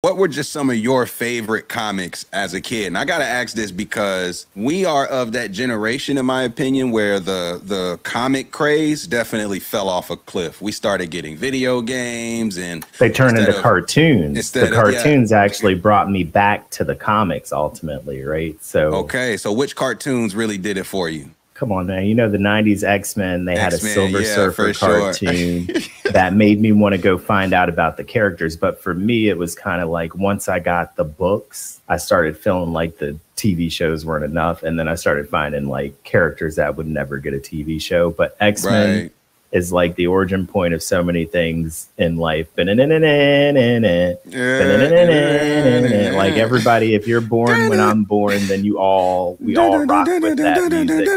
What were just some of your favorite comics as a kid? And I got to ask this because we are of that generation, in my opinion, where the comic craze definitely fell off a cliff. We started getting video games and they turned into cartoons. The cartoons actually brought me back to the comics ultimately, right? So okay, so which cartoons really did it for you? Come on, man. You know, the 90s X-Men, they had a Silver Surfer cartoon that made me want to go find out about the characters. But for me, it was kind of like once I got the books, I started feeling like the TV shows weren't enough. And then I started finding like characters that would never get a TV show. But X-Men is like the origin point of so many things in life. Like everybody, if you're born when I'm born, then we all rock with that music.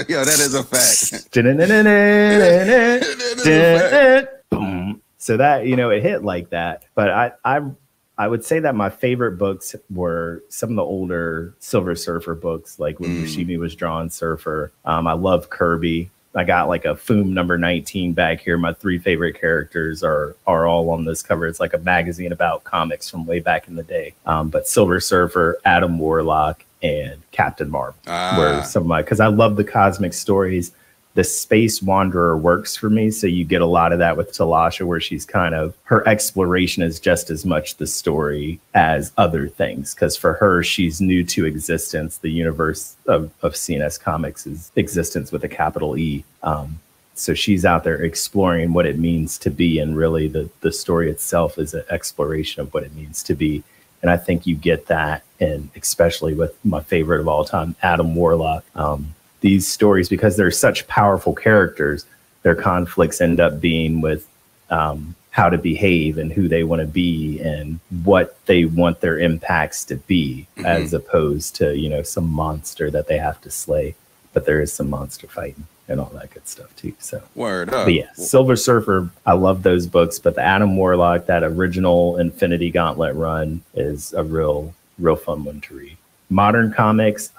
Yo, that is a fact. So that, you know, it hit like that. But I would say that my favorite books were some of the older Silver Surfer books, like when Yoshimi was drawing Surfer. I love Kirby. I got like a Foom number 19 back here. My 3 favorite characters are all on this cover. It's like a magazine about comics from way back in the day. But Silver Surfer, Adam Warlock, and Captain Marvel were some of my, because I love the cosmic stories. The Space Wanderer works for me. So you get a lot of that with Talasha, where she's kind of, her exploration is just as much the story as other things. Because for her, she's new to existence. The universe of CnS Comics is existence with a capital E. So she's out there exploring what it means to be. And really the story itself is an exploration of what it means to be. And I think you get that, and especially with my favorite of all time, Adam Warlock. These stories, because they're such powerful characters, their conflicts end up being with how to behave and who they want to be and what they want their impacts to be, as opposed to, you know, some monster that they have to slay. But there is some monster fighting and all that good stuff too. So word up. But yeah, Silver Surfer, I love those books. But the Adam Warlock, that original Infinity Gauntlet run, is a real fun one to read. Modern comics,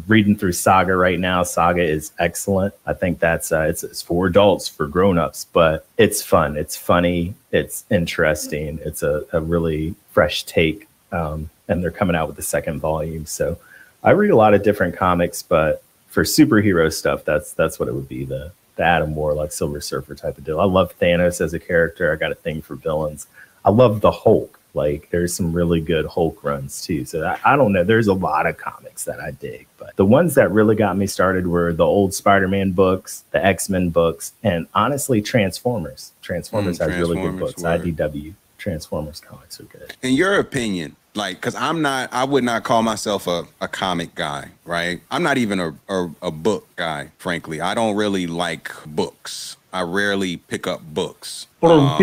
reading through Saga right now. Saga is excellent. I think that's it's for adults, for grown-ups, but it's fun. It's funny. It's interesting. It's a really fresh take. And they're coming out with the 2nd volume. So I read a lot of different comics, but for superhero stuff, that's what it would be, the Adam Warlock, Silver Surfer type of deal. I love Thanos as a character. I got a thing for villains. I love the Hulk. Like, there's some really good Hulk runs too. So I don't know. There's a lot of comics that I dig, but the ones that really got me started were the old Spider-Man books, the X-Men books, and honestly, Transformers. Transformers has really good books. IDW Transformers comics are good. In your opinion, like, because I would not call myself a comic guy, right? I'm not even a book guy, frankly. I don't really like books. I rarely pick up books. Yeah,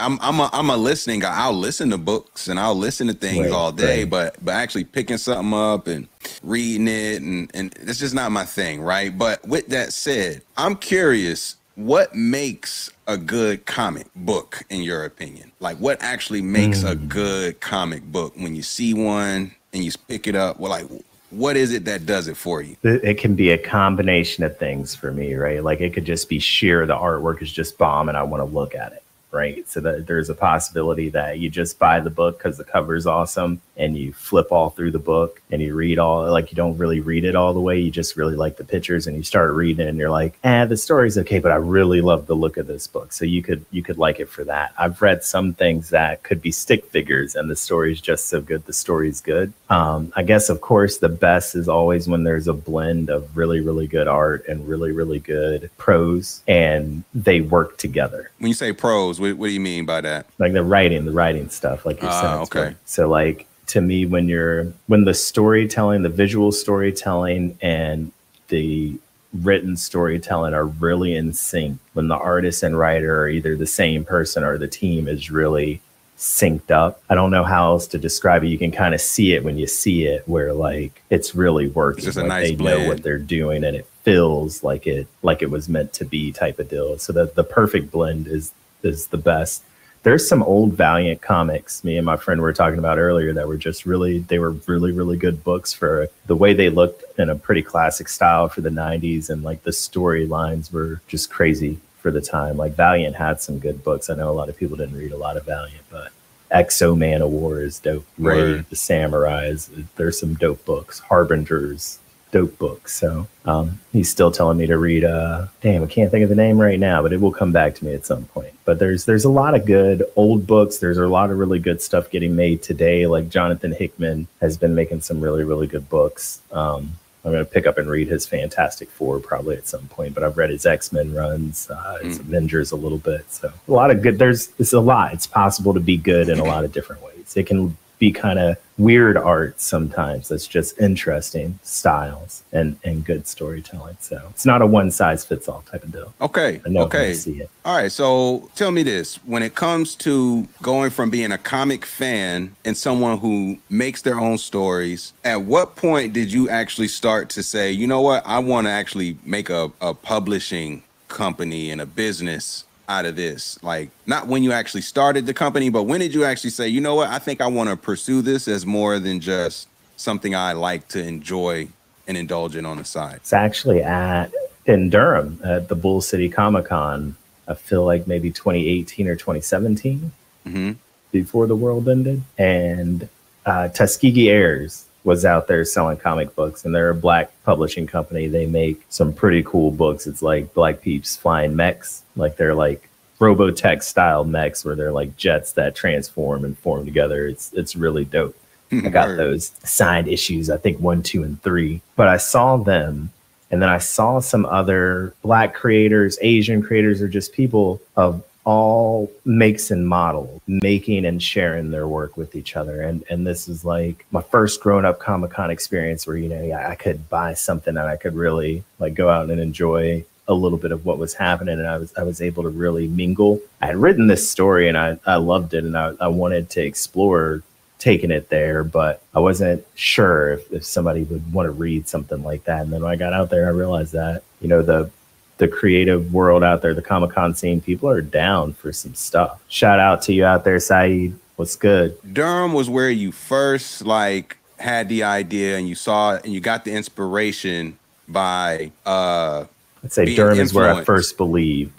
I'm a listening guy. I'll listen to books and I'll listen to things all day, but actually picking something up and reading it and it's just not my thing, right? But with that said, I'm curious, what makes a good comic book in your opinion? Like, what actually makes a good comic book? When you see one and you pick it up, well, like, what is it that does it for you? It can be a combination of things for me, right? Like, it could just be sheer, the artwork is just bomb and I want to look at it, right? So that there's a possibility that you just buy the book because the cover is awesome and you flip all through the book and you read all, like, you don't really read it all the way. You just really like the pictures and you start reading and you're like, the story's okay, but I really love the look of this book. So you could like it for that. I've read some things that could be stick figures and the story's just so good. The story's good. I guess, of course, the best is always when there's a blend of really, really good art and really, really good prose and they work together. When you say prose, what do you mean by that? Like the writing stuff, like your sentence. Okay. So like, to me, when the storytelling, the visual storytelling and the written storytelling are really in sync, when the artist and writer are either the same person or the team is really synced up. I don't know how else to describe it. You can kind of see it when you see it, where like it's really working. It's just like a nice they blend. know what they're doing and it feels like it was meant to be type of deal. So that the perfect blend is the best. There's some old Valiant comics me and my friend were talking about earlier that were just they were really, really good books for the way they looked in a pretty classic style for the 90s. And like the storylines were just crazy for the time. Like Valiant had some good books. I know a lot of people didn't read a lot of Valiant, but Exo Man of War is dope. Ray the Samurais, there's some dope books. Harbingers, dope books. So he's still telling me to read damn, I can't think of the name right now, but it will come back to me at some point. But there's a lot of good old books. There's a lot of really good stuff getting made today. Like Jonathan Hickman has been making some really, really good books. I'm going to pick up and read his Fantastic Four probably at some point, but I've read his X-Men runs, his Avengers a little bit. So a lot of good. It's a lot. It's possible to be good in a lot of different ways. It can be kind of weird art sometimes. That's just interesting styles and good storytelling. So it's not a one size fits all type of deal. Okay. I know okay. I see it. All right. So tell me this: when it comes to going from being a comic fan and someone who makes their own stories, at what point did you actually start to say, you know what, I want to actually make a publishing company and a business out of this? Like, not when you actually started the company, but when did you actually say, you know what, I think I want to pursue this as more than just something I like to enjoy and indulge in on the side? It's actually in Durham at the Bull City Comic Con. I feel like maybe 2018 or 2017, before the world ended. And Tuskegee Airs was out there selling comic books, and they're a black publishing company. They make some pretty cool books. It's like Black Peeps Flying Mechs. Like they're like Robotech style mechs where they're like jets that transform and form together. It's really dope. I got those signed issues, I think 1, 2, and 3. But I saw them, and then I saw some other black creators, Asian creators, or just people of all makes and models making and sharing their work with each other. And this is like my first grown-up Comic-Con experience where, you know, I could buy something and I could really like go out and enjoy a little bit of what was happening. And I was able to really mingle. I had written this story and I loved it, and I wanted to explore taking it there, but I wasn't sure if somebody would want to read something like that. And then when I got out there, I realized that, you know, the creative world out there, the Comic-Con scene, people are down for some stuff. Shout out to you out there, Saeed. What's good? Durham was where you first like had the idea, and you saw it, and you got the inspiration by I'd say Durham is where I first believed.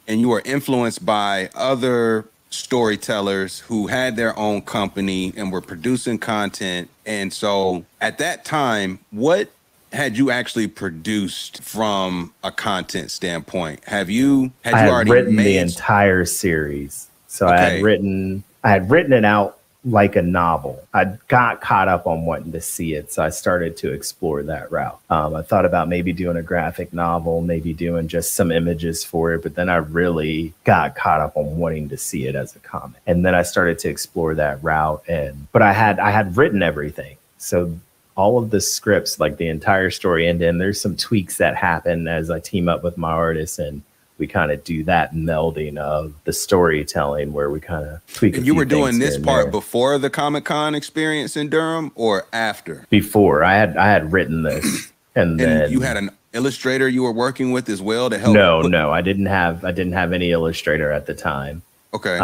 And you were influenced by other storytellers who had their own company and were producing content. And so at that time, what had you actually produced from a content standpoint? I had already written the entire series. So okay. I had written it out like a novel. I got caught up on wanting to see it, so I started to explore that route. I thought about maybe doing a graphic novel, maybe doing just some images for it, but then I really got caught up on wanting to see it as a comic. And then I started to explore that route, but I had written everything. So all of the scripts, like the entire story, and then there's some tweaks that happen as I team up with my artists, and we kind of do that melding of the storytelling where we kind of tweak. And you were doing this part before the Comic-Con experience in Durham or after? Before. I had written this, and then you had an illustrator you were working with as well to help. No, I didn't have any illustrator at the time. Okay.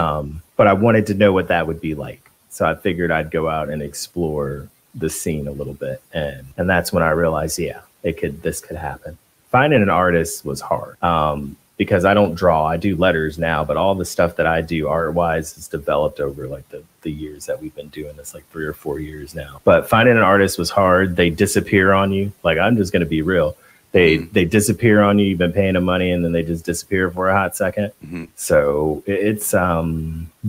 But I wanted to know what that would be like, so I figured I'd go out and explore the scene a little bit, and that's when I realized, this could happen. Finding an artist was hard. Because I don't draw, I do letters now, but all the stuff that I do art-wise is developed over like the years that we've been doing this, like 3 or 4 years now. But finding an artist was hard. They disappear on you. Like, I'm just going to be real. They disappear on you. You've been paying them money, and then they just disappear for a hot second. Mm-hmm. So it's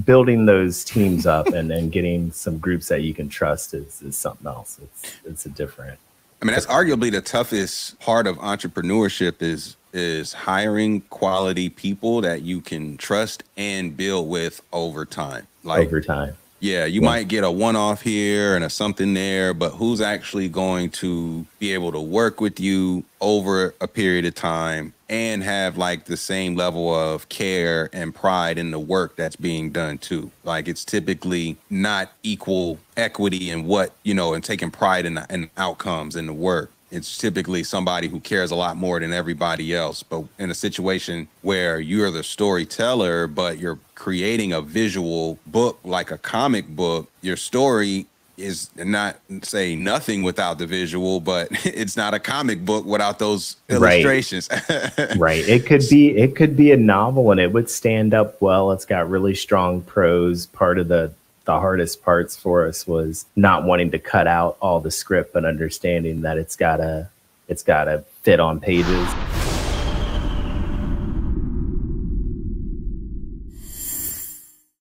building those teams up and getting some groups that you can trust is something else. It's a different. I mean, that's arguably the toughest part of entrepreneurship is hiring quality people that you can trust and build with over time. Yeah, you might get a one-off here and a something there, but who's actually going to be able to work with you over a period of time and have like the same level of care and pride in the work that's being done too? Like, it's typically not equal equity in what, you know, and taking pride in the outcomes and the work. it's typically somebody who cares a lot more than everybody else. But in a situation where you're the storyteller, but you're creating a visual book like a comic book, your story is not say nothing without the visual, but it's not a comic book without those illustrations. Right. It could be a novel and it would stand up well. It's got really strong prose. Part of the hardest parts for us was not wanting to cut out all the script, but understanding that it's gotta fit on pages.